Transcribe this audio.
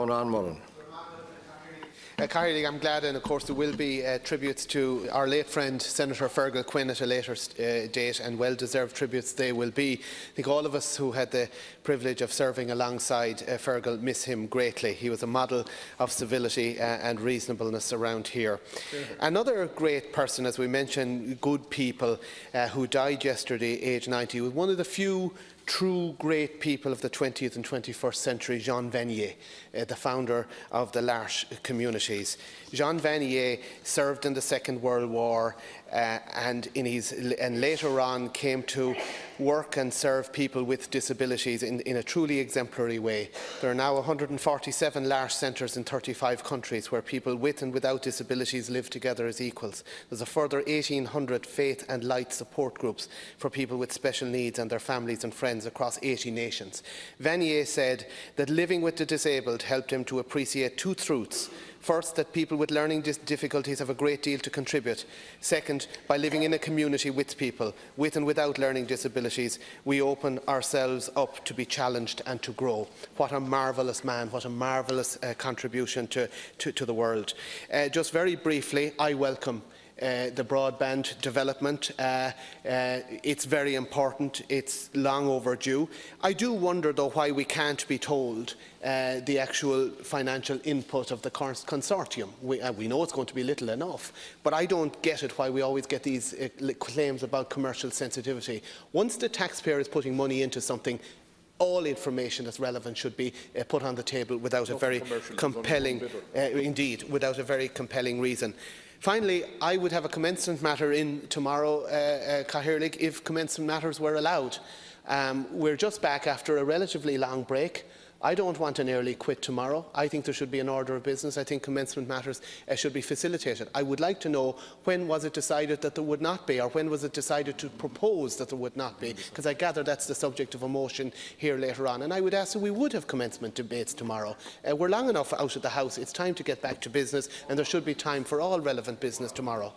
Rónán Mullen. I'm glad, and of course there will be tributes to our late friend Senator Fergal Quinn at a later date, and well-deserved tributes they will be. I think all of us who had the privilege of serving alongside Fergal miss him greatly. He was a model of civility and reasonableness around here. Another great person, as we mentioned, good people, who died yesterday, aged 90, was one of the few true great people of the 20th and 21st century, Jean Vanier, the founder of the L'Arche communities. Jean Vanier served in the Second World War and later on came to work and serve people with disabilities in a truly exemplary way. There are now 147 L'Arche centres in 35 countries where people with and without disabilities live together as equals. There's a further 1,800 faith and light support groups for people with special needs and their families and friends across 80 nations. Vanier said that living with the disabled helped him to appreciate two truths. First, that people with learning difficulties have a great deal to contribute. Second, by living in a community with people with and without learning disabilities, we open ourselves up to be challenged and to grow. What a marvellous man, what a marvellous contribution to the world. Just very briefly, I welcome the broadband development. It's very important. It's long overdue. I do wonder, though, why we can't be told the actual financial input of the consortium. We know it's going to be little enough, but I don't get it why we always get these claims about commercial sensitivity. Once the taxpayer is putting money into something, all information that's relevant should be put on the table without a very compelling, without a very compelling reason. Finally, I would have a commencement matter in tomorrow, Cathaoirleach, if commencement matters were allowed. We're just back after a relatively long break. I don't want an early quit tomorrow. I think there should be an order of business. I think commencement matters should be facilitated. I would like to know, when was it decided that there would not be, or when was it decided to propose that there would not be? Because I gather that's the subject of a motion here later on. And I would ask that we would have commencement debates tomorrow. We're long enough out of the House. It's time to get back to business, and there should be time for all relevant business tomorrow.